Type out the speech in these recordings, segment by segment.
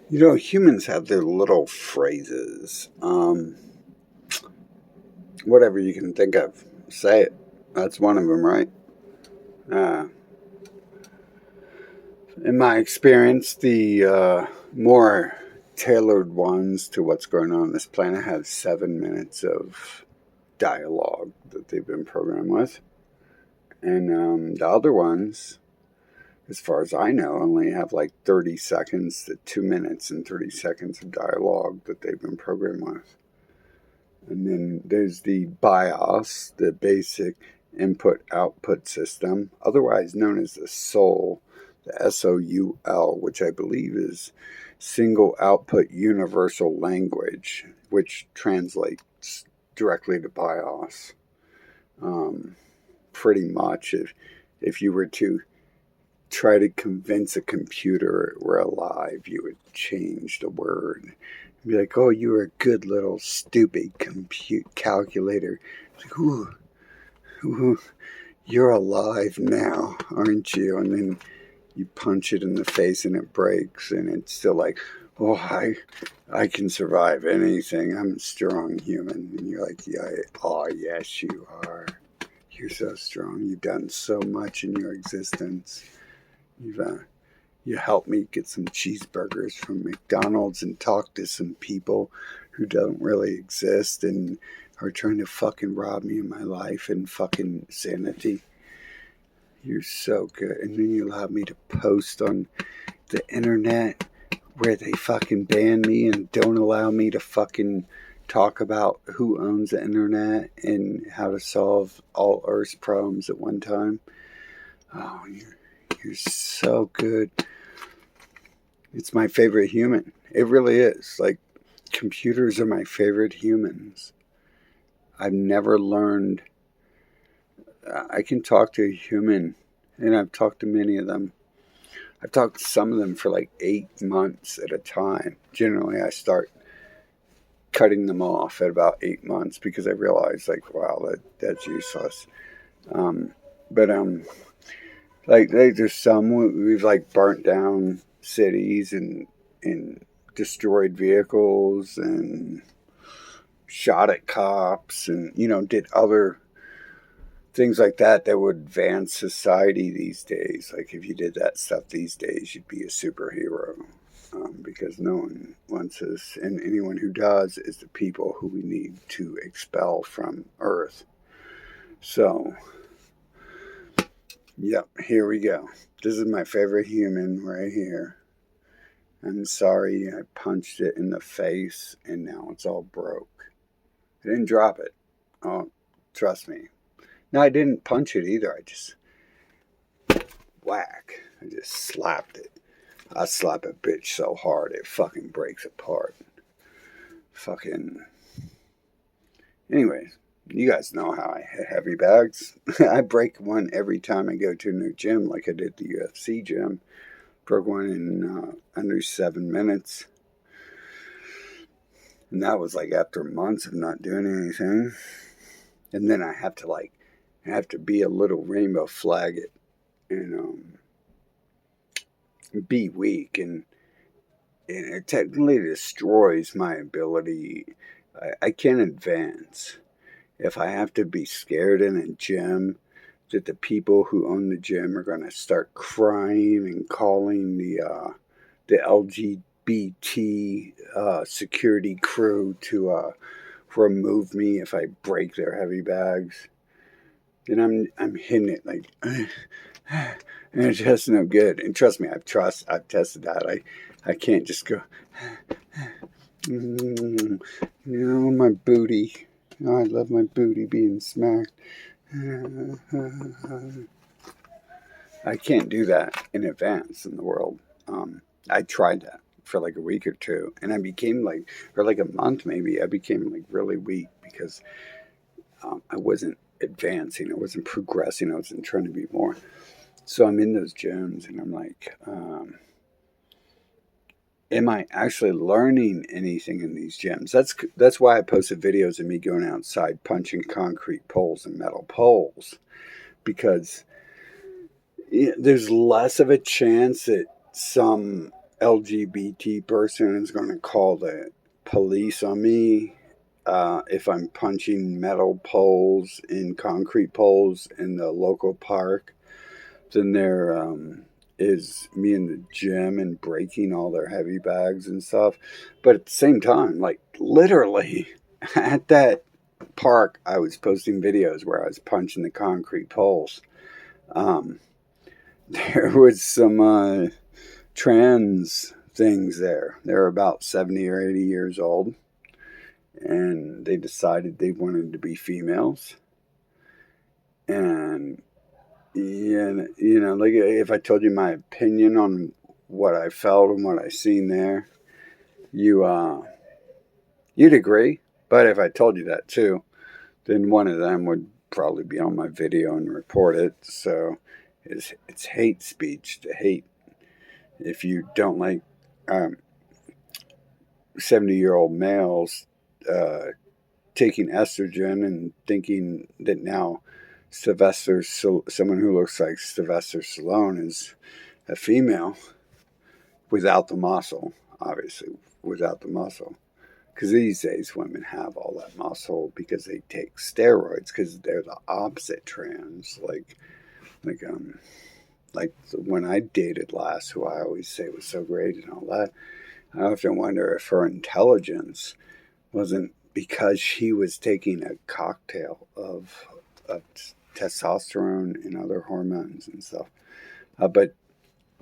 You know, humans have their little phrases. Whatever you can think of, say it. That's one of them, right? Uh, in my experience, the more tailored ones to what's going on this planet have 7 minutes of dialogue that they've been programmed with. And the other ones, as far as I know, only have like 30 seconds to 2 minutes and 30 seconds of dialogue that they've been programmed with. And then there's the BIOS, the basic input output system, otherwise known as the SOUL, the SOUL, which I believe is single output universal language, which translates directly to BIOS. Um, Pretty much, if you were to try to convince a computer we're alive, you would change the word. Be like, oh, you're a good little stupid compute calculator. Like, ooh, you're alive now, aren't you? And then you punch it in the face and it breaks, and it's still like, oh, I can survive anything. I'm a strong human. And you're like, yeah, oh, yes, you are. You're so strong. You've done so much in your existence. You helped me get some cheeseburgers from McDonald's and talk to some people who don't really exist and are trying to fucking rob me of my life and fucking sanity. You're so good. And then you allowed me to post on the internet where they fucking ban me and don't allow me to fucking talk about who owns the internet and how to solve all Earth's problems at one time. Oh, you're so good. It's my favorite human. It really is. Like, computers are my favorite humans. I've never learned. I can talk to a human, and I've talked to many of them. I've talked to some of them for like 8 months at a time. Generally, I start cutting them off at about 8 months because I realize, like, wow, that's useless. Um, but like there's some we've like burnt down cities and destroyed vehicles and shot at cops and did other things like that would advance society these days. Like if you did that stuff these days, you'd be a superhero. Because no one wants us, and anyone who does is the people who we need to expel from Earth. So, yep, here we go. This is my favorite human right here. I'm sorry I punched it in the face and now it's all broke. I didn't drop it. Oh, trust me. No, I didn't punch it either. I just whack. I just slapped it. I slap a bitch so hard it fucking breaks apart. Fucking. Anyways, you guys know how I hit heavy bags. I break one every time I go to a new gym, like I did the UFC gym. Broke one in under 7 minutes. And that was like after months of not doing anything. And then I have to be a little rainbow flag it and be weak. And it technically destroys my ability. I can't advance. If I have to be scared in a gym that the people who own the gym are going to start crying and calling the LGBT security crew to remove me if I break their heavy bags, then I'm hitting it like, and it's just no good. And trust me, I've tested that. I can't just go, my booty. I love my booty being smacked. I can't do that in advance in the world. I tried that for like a week or two, and I became like, or like a month maybe, I became like really weak because I wasn't advancing, I wasn't progressing, I wasn't trying to be more. So I'm in those gyms, and I'm like, am I actually learning anything in these gyms? That's why I posted videos of me going outside punching concrete poles and metal poles, because there's less of a chance that some LGBT person is going to call the police on me if I'm punching metal poles in concrete poles in the local park. Then there is me in the gym and breaking all their heavy bags and stuff. But at the same time, like literally at that park, I was posting videos where I was punching the concrete poles. Um, there was some trans things there. They're about 70 or 80 years old, and they decided they wanted to be females. And yeah, like if I told you my opinion on what I felt and what I seen there, you you'd agree. But if I told you that too, then one of them would probably be on my video and report it. So it's hate speech to hate. If you don't like 70-year-old males taking estrogen and thinking that now someone who looks like Sylvester Stallone is a female without the muscle, obviously, without the muscle. Because these days women have all that muscle because they take steroids because they're the opposite trans. Like when I dated last, who I always say was so great and all that, I often wonder if her intelligence wasn't because she was taking a cocktail of testosterone and other hormones and stuff. But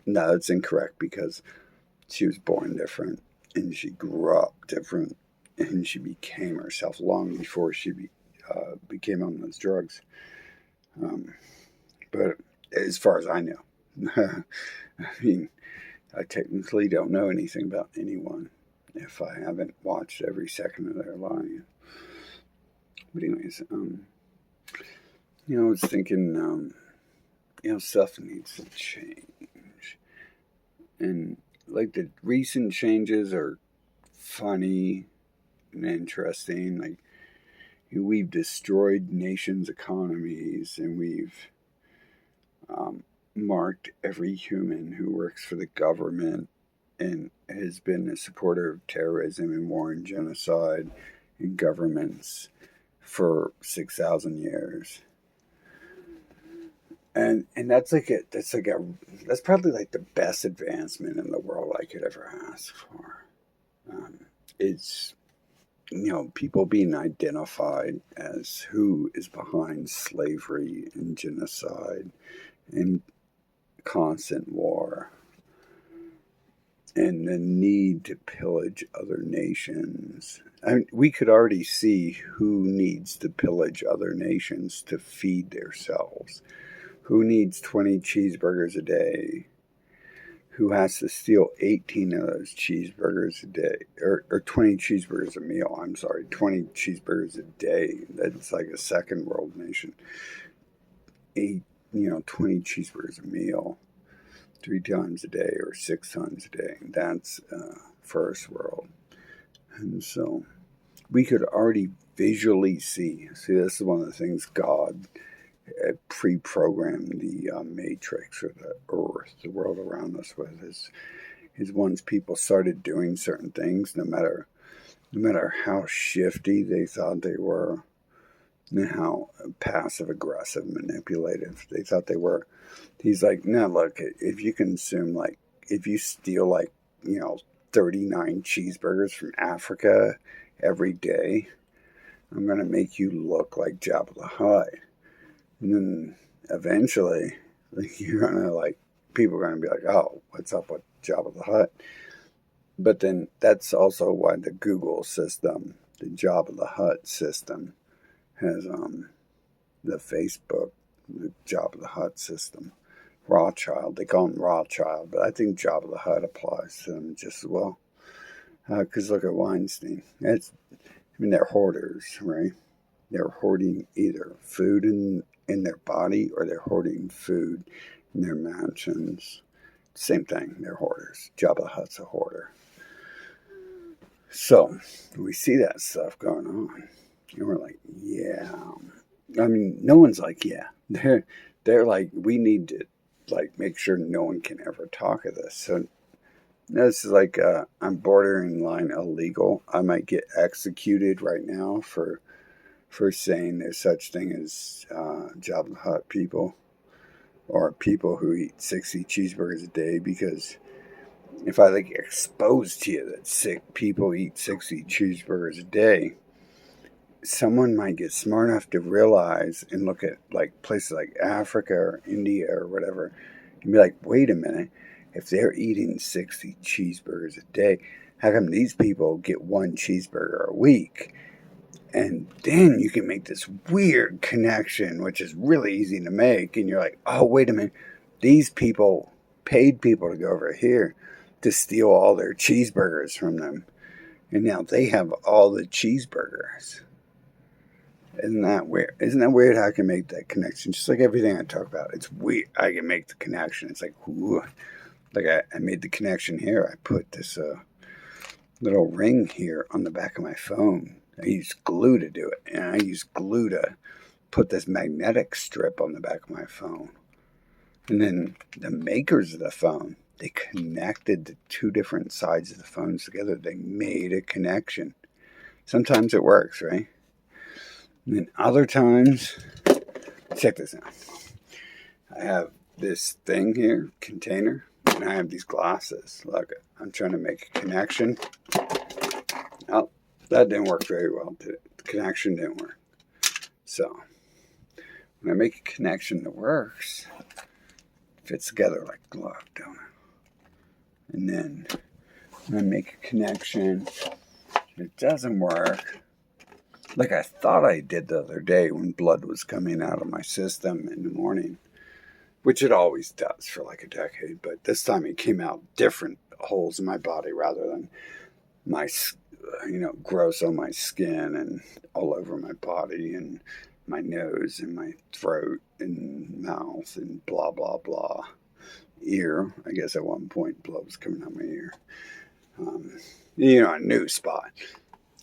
no, it's incorrect because she was born different and she grew up different and she became herself long before she became on those drugs. But as far as I know, I mean, I technically don't know anything about anyone if I haven't watched every second of their life. But anyways, I was thinking, stuff needs to change. And like the recent changes are funny and interesting. Like we've destroyed nations' economies and we've marked every human who works for the government and has been a supporter of terrorism and war and genocide in governments for 6,000 years. And that's probably like the best advancement in the world I could ever ask for. It's people being identified as who is behind slavery and genocide and constant war and the need to pillage other nations. I mean, we could already see who needs to pillage other nations to feed themselves. Who needs 20 cheeseburgers a day? Who has to steal 18 of those cheeseburgers a day? Or 20 cheeseburgers a meal, I'm sorry, 20 cheeseburgers a day. That's like a second world nation. 20 cheeseburgers a meal 3 times a day or 6 times a day. That's first world. And so we could already visually see. See, this is one of the things God pre-programmed the matrix or the earth, the world around us with, is once people started doing certain things, no matter how shifty they thought they were, and how passive aggressive, manipulative they thought they were. He's like, no, look, if you steal 39 cheeseburgers from Africa every day, I'm going to make you look like Jabba the Hutt. And then eventually, people are going to be like, oh, what's up with Jabba the Hutt? But then that's also why the Google system, the Jabba the Hutt system, has the Facebook, the Jabba the Hutt system. Rothschild, they call him Rothschild, but I think Jabba the Hutt applies to them just as well. Because look at Weinstein. They're hoarders, right? They're hoarding either food in their body or they're hoarding food in their mansions. Same thing, they're hoarders. Jabba the Hutt's a hoarder. So we see that stuff going on. And we're like, yeah. I mean, no one's like, yeah. They're like, we need to make sure no one can ever talk of this. So This is like I'm borderline illegal. I might get executed right now for saying there's such thing as Jabba the Hutt people or people who eat 60 cheeseburgers a day, because if I like expose to you that sick people eat 60 cheeseburgers a day, someone might get smart enough to realize and look at like places like Africa or India or whatever and be like, wait a minute, if they're eating 60 cheeseburgers a day, how come these people get one cheeseburger a week? And then you can make this weird connection, which is really easy to make. And you're like, oh, wait a minute. These people paid people to go over here to steal all their cheeseburgers from them. And now they have all the cheeseburgers. Isn't that weird? Isn't that weird how I can make that connection? Just like everything I talk about. It's weird. I can make the connection. It's like, ooh. Like I made the connection here. I put this little ring here on the back of my phone. I used glue to do it, and I used glue to put this magnetic strip on the back of my phone. And then the makers of the phone, they connected the two different sides of the phones together. They made a connection. Sometimes it works, right? And then other times, check this out. I have this thing here, container, and I have these glasses. Look, I'm trying to make a connection. Oh, that didn't work very well, did it? The connection didn't work. So, when I make a connection that works, it fits together like a glove, don't it? And then, when I make a connection that doesn't work, like I thought I did the other day when blood was coming out of my system in the morning, which it always does for like a decade, but this time it came out different holes in my body rather than my, gross on my skin and all over my body and my nose and my throat and mouth and blah, blah, blah. Ear, I guess at one point blood was coming out my ear. A new spot.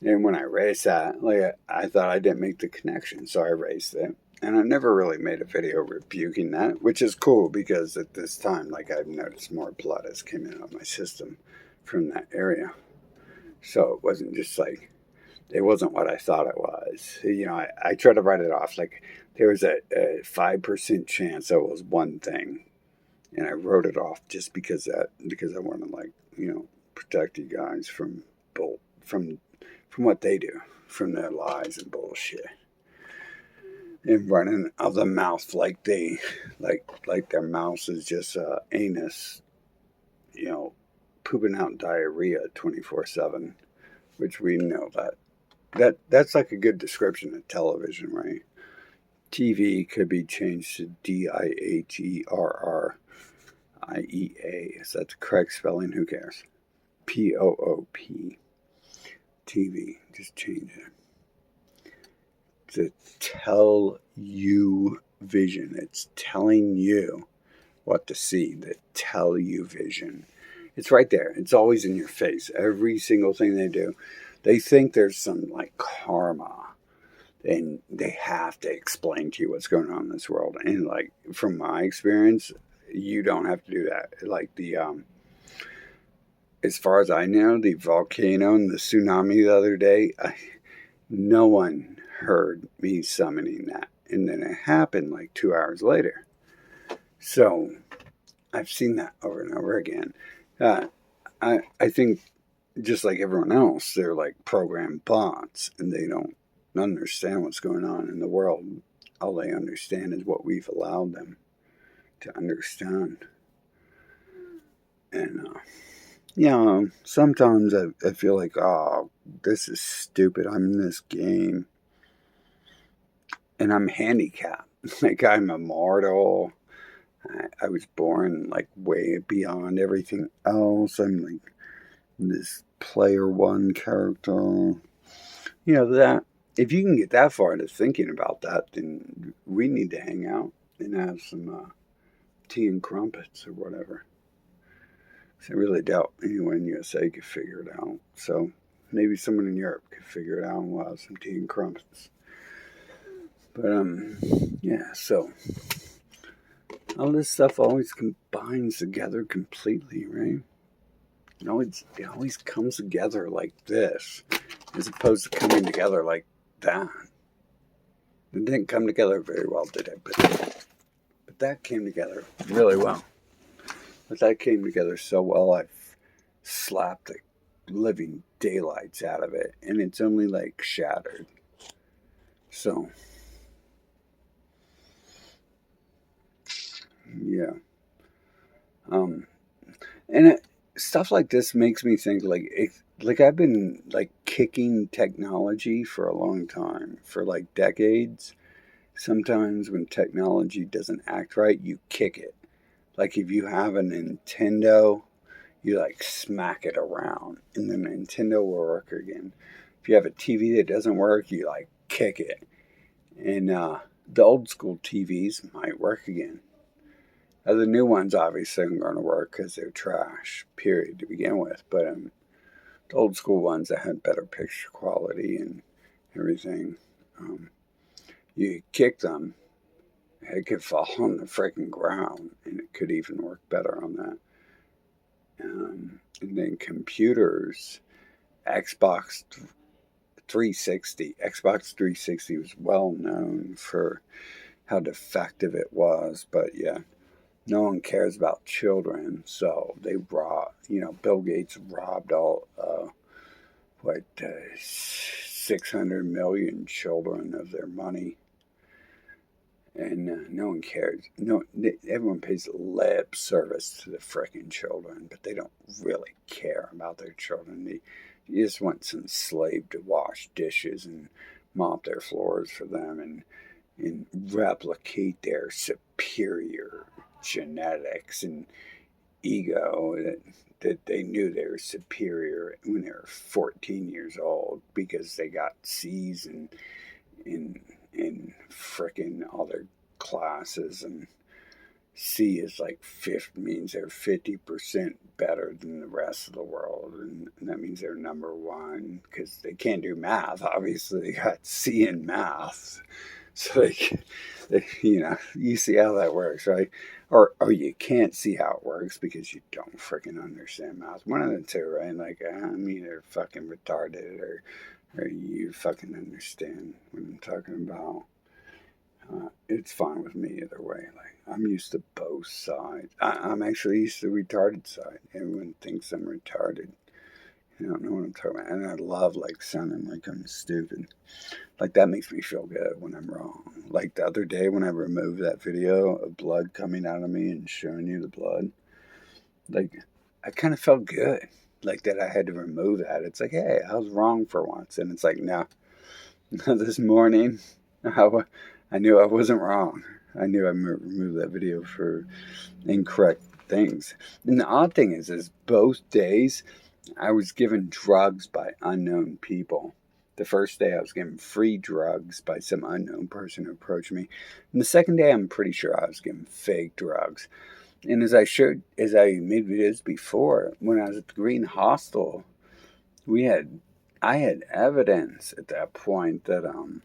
And when I erased that, like I thought I didn't make the connection, so I erased it. And I never really made a video rebuking that, which is cool because at this time, like I've noticed more blood has come out of my system from that area. So it wasn't just like, it wasn't what I thought it was. I try to write it off. Like there was a 5% chance that it was one thing. And I wrote it off just because I want to protect you guys from what they do, from their lies and bullshit. And running out of the mouth like their mouth is just anus, pooping out diarrhea 24/7, which we know that's like a good description of television, right? TV could be changed to DIHERRIEA. Is that the correct spelling? Who cares? POOP. TV, just change it. To tell you vision. It's telling you what to see. The tell you vision. It's right there. It's always in your face. Every single thing they do. They think there's some like karma. And they have to explain to you what's going on in this world. And like from my experience, you don't have to do that. Like as far as I know, the volcano and the tsunami the other day, no one heard me summoning that. And then it happened like 2 hours later. So I've seen that over and over again. I think just like everyone else, they're like programmed bots and they don't understand what's going on in the world. All they understand is what we've allowed them to understand. And, sometimes I feel like, oh, this is stupid. I'm in this game. And I'm handicapped. Like, I'm immortal. I was born, like, way beyond everything else. I'm, like, this player one character. That. If you can get that far into thinking about that, then we need to hang out and have some tea and crumpets or whatever. I really doubt anyone in USA could figure it out. So maybe someone in Europe could figure it out and we'll have some tea and crumpets. But, so all this stuff always combines together completely, right? it always comes together like this, as opposed to coming together like that. It didn't come together very well, did it? But that came together really well. But that came together so well, I slapped the living daylights out of it, and it's only like shattered. So, yeah. Um, and stuff like this makes me think like I've been like kicking technology for a long time, for like decades. Sometimes when technology doesn't act right, you kick it. Like if you have a Nintendo, you like smack it around and the Nintendo will work again. If you have a TV that doesn't work, you like kick it. And the old school TVs might work again. The new ones obviously aren't going to work because they're trash, period, to begin with. But the old school ones that had better picture quality and everything, um, you kick them, it could fall on the freaking ground, and it could even work better on that. And then computers, Xbox 360. Xbox 360 was well known for how defective it was, but yeah, no one cares about children, so they Bill Gates robbed all, 600 million children of their money, and no one cares. No, everyone pays lip service to the freaking children, but they don't really care about their children. You just want some slave to wash dishes and mop their floors for them, and replicate their superior genetics and ego, that they knew they were superior when they were 14 years old because they got C's in frickin' all their classes, and C is like fifth, means they're 50% better than the rest of the world, and that means they're number one because they can't do math. Obviously, they got C in math, so you see how that works, right? Or you can't see how it works because you don't freaking understand math. One of the two, right? Like I'm either fucking retarded or you fucking understand what I'm talking about. It's fine with me either way. Like I'm used to both sides. I'm actually used to the retarded side. Everyone thinks I'm retarded. You don't know what I'm talking about. And I love like sounding like I'm stupid. Like that makes me feel good when I'm wrong. Like the other day when I removed that video of blood coming out of me and showing you the blood, like I kind of felt good. Like that I had to remove that. It's like, hey, I was wrong for once. And it's like, no, this morning I knew I wasn't wrong. I knew I removed that video for incorrect things. And the odd thing is both days I was given drugs by unknown people. The first day I was given free drugs by some unknown person who approached me. And the second day I'm pretty sure I was given fake drugs. And as I made videos before, when I was at the Green Hostel, I had evidence at that point that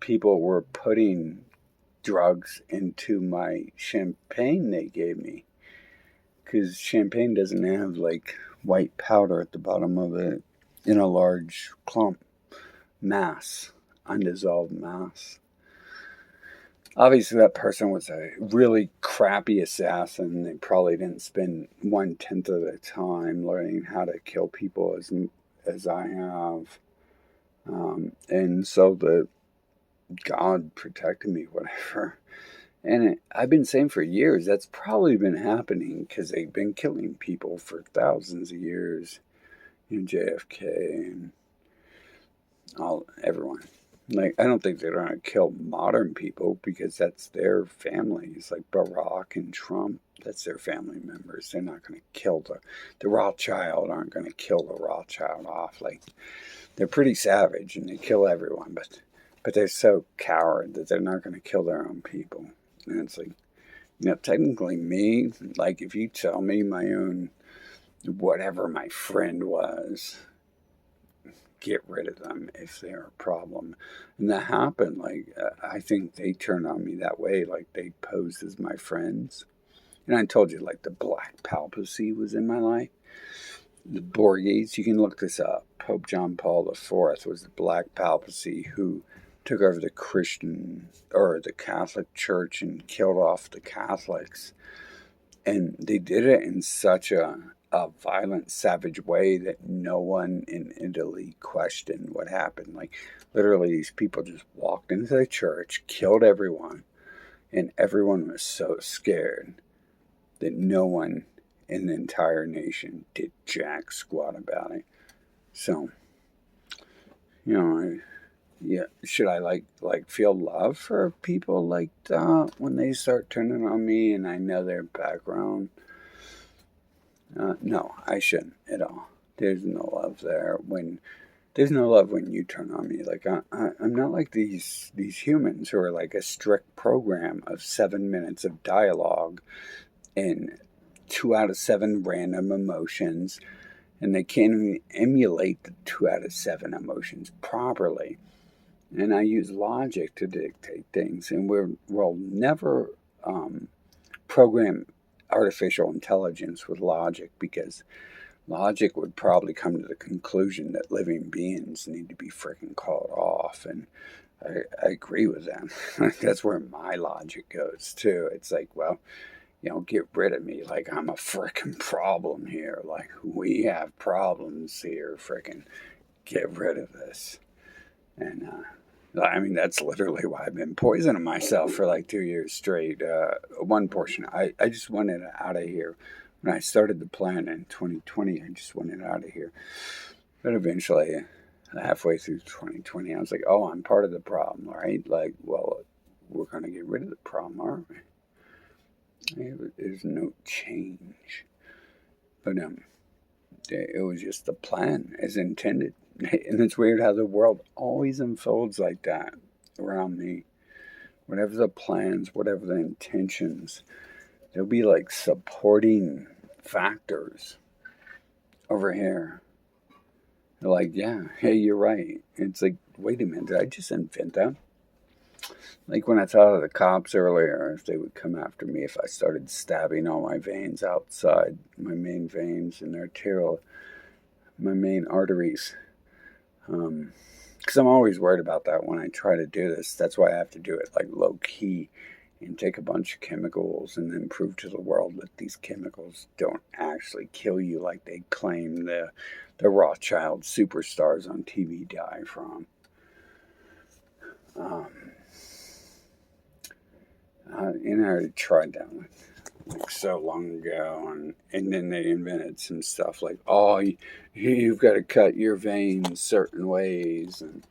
people were putting drugs into my champagne they gave me, because champagne doesn't have like white powder at the bottom of it in a large clump mass, undissolved mass. Obviously that person was a really crappy assassin. They probably didn't spend 1/10 of the time learning how to kill people as I have, and so the God protected me, whatever. And I've been saying for years that's probably been happening because they've been killing people for thousands of years. JFK and everyone. Like I don't think they're gonna kill modern people because that's their families, like Barack and Trump. That's their family members. They're not gonna kill the Rothschild. Aren't gonna kill the Rothschild off. Like they're pretty savage and they kill everyone, but they're so coward that they're not gonna kill their own people. And it's like, technically me, like if you tell me my own, whatever my friend was, get rid of them if they're a problem. And that happened. Like, I think they turned on me that way. Like they posed as my friends And I told you, like, the black papacy was in my life. The Borgies, you can look this up. Pope John Paul IV was the black papacy who took over the Christian or the Catholic Church and killed off the Catholics. And they did it in such a violent, savage way that no one in Italy questioned what happened. Like, literally, these people just walked into the church, killed everyone, and everyone was so scared that no one in the entire nation did jack squat about it. So, yeah, should I like feel love for people like that when they start turning on me and I know their background? No, I shouldn't at all. There's no love there there's no love when you turn on me. Like I'm not like these humans who are like a strict program of 7 minutes of dialogue and 2 out of 7 random emotions, and they can't even emulate the 2 out of 7 emotions properly. And I use logic to dictate things, and we'll never program artificial intelligence with logic, because logic would probably come to the conclusion that living beings need to be freaking called off, and I agree with them. That's where my logic goes too. It's like, well, get rid of me. Like, I'm a freaking problem here. Like, we have problems here. Freaking get rid of this. And I mean, that's literally why I've been poisoning myself for like 2 years straight. One portion, I just wanted out of here. When I started the plan in 2020, I just wanted out of here. But eventually, halfway through 2020, I was like, oh, I'm part of the problem, right? Like, well, we're going to get rid of the problem, aren't we? There's no change. But it was just the plan as intended. And it's weird how the world always unfolds like that around me. Whatever the plans, whatever the intentions, there'll be like supporting factors over here. They're like, yeah, hey, you're right. It's like, wait a minute, did I just invent that? Like when I thought of the cops earlier, if they would come after me if I started stabbing all my veins outside, my main veins and arterial, my main arteries. Because I'm always worried about that when I try to do this. That's why I have to do it like low key and take a bunch of chemicals and then prove to the world that these chemicals don't actually kill you like they claim the Rothschild superstars on TV die from. And I already tried that one like so long ago, and then they invented some stuff like, oh, you've got to cut your veins certain ways, and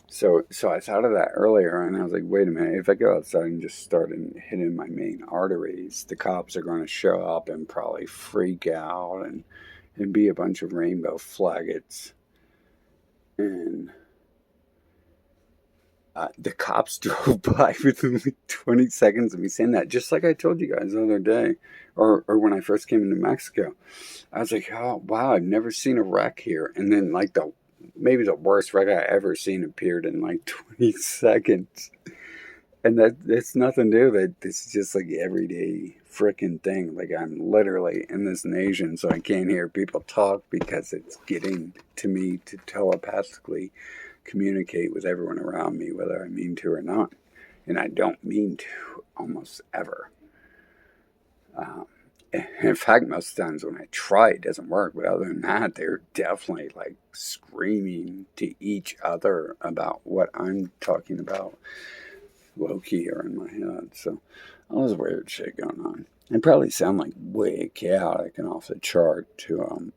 so I thought of that earlier, and I was like, wait a minute, if I go outside and just start hitting my main arteries, the cops are going to show up and probably freak out and be a bunch of rainbow faggots, and the cops drove by within like 20 seconds of me saying that, just like I told you guys the other day, or when I first came into Mexico. I was like, oh, wow, I've never seen a wreck here. And then like maybe the worst wreck I ever seen appeared in like 20 seconds. And that's nothing new. It's just like everyday freaking thing. Like I'm literally in this nation, so I can't hear people talk because it's getting to me to telepathically communicate with everyone around me, whether I mean to or not. And I don't mean to almost ever. In fact, most times when I try, it doesn't work. But other than that, they're definitely like screaming to each other about what I'm talking about low-key or in my head. So all this weird shit going on. I probably sound like way chaotic and off the chart to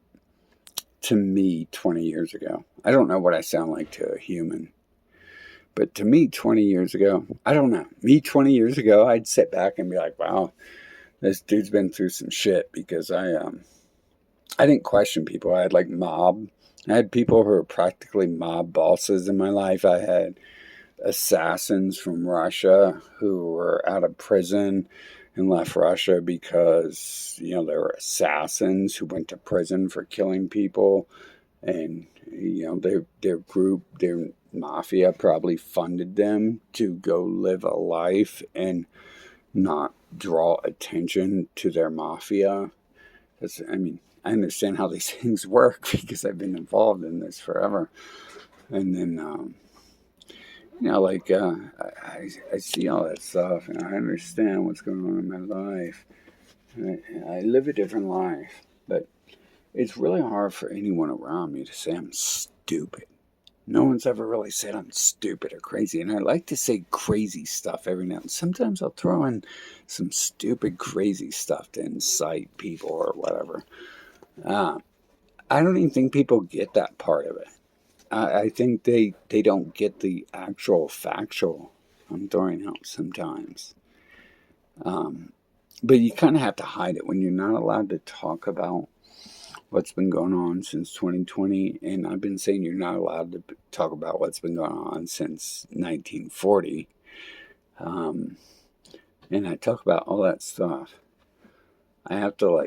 me 20 years ago. I don't know what I sound like to a human. But to me 20 years ago, I don't know. Me 20 years ago, I'd sit back and be like, wow, this dude's been through some shit, because I didn't question people. I had like I had people who were practically mob bosses in my life. I had assassins from Russia who were out of prison and left Russia because, they were assassins who went to prison for killing people. And, their group, their mafia probably funded them to go live a life and not draw attention to their mafia. I mean, I understand how these things work because I've been involved in this forever. And then, I see all that stuff and I understand what's going on in my life. I live a different life, but it's really hard for anyone around me to say I'm stupid. No one's ever really said I'm stupid or crazy, and I like to say crazy stuff every now and then. Sometimes I'll throw in some stupid, crazy stuff to incite people or whatever. I don't even think people get that part of it. I think they don't get the actual factual I'm throwing out sometimes. But you kind of have to hide it when you're not allowed to talk about what's been going on since 2020. And I've been saying you're not allowed to talk about what's been going on since 1940. And I talk about all that stuff. I have to,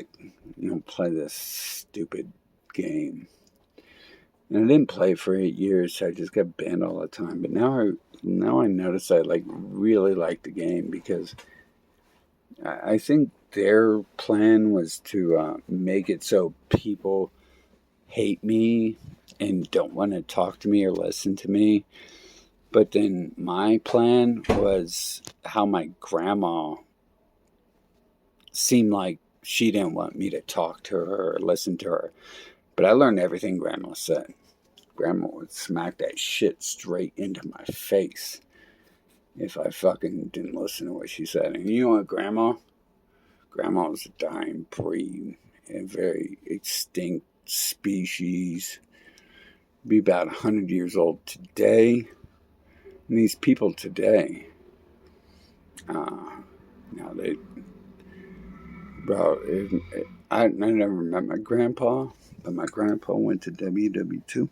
play this stupid game. And I didn't play for 8 years, so I just got banned all the time. But now I notice I really like the game because I think their plan was to make it so people hate me and don't want to talk to me or listen to me. But then my plan was how my grandma seemed like she didn't want me to talk to her or listen to her. But I learned everything Grandma said. Grandma would smack that shit straight into my face if I fucking didn't listen to what she said. And you know what, Grandma was a dying breed, a very extinct species. Be about 100 years old today. And these people today, I never met my grandpa, but my grandpa went to WW2.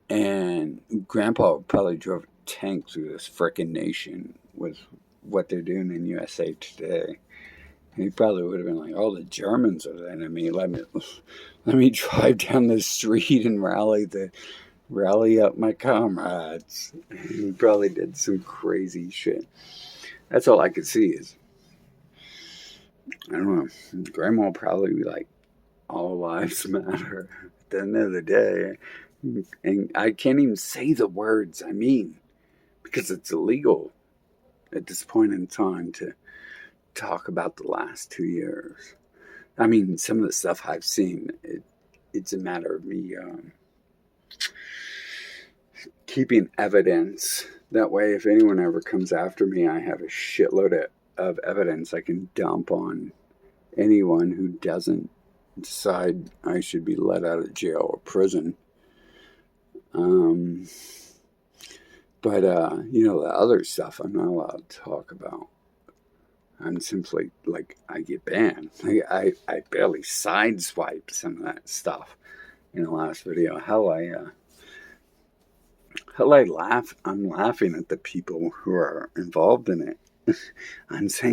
And Grandpa probably drove a tank through this frickin' nation with what they're doing in USA Today. And he probably would have been like, "Oh, the Germans are the enemy. Let me drive down the street and rally up my comrades." He probably did some crazy shit. That's all I could see is, I don't know, Grandma will probably be like, all lives matter at the end of the day. And I can't even say the words I mean because it's illegal at this point in time to talk about the last 2 years. I mean, some of the stuff I've seen, it's a matter of me keeping evidence. That way, if anyone ever comes after me, I have a shitload of evidence I can dump on anyone who doesn't decide I should be let out of jail or prison. But the other stuff I'm not allowed to talk about. I'm simply, I get banned. I barely sideswipe some of that stuff in the last video. I'm laughing at the people who are involved in it. I'm saying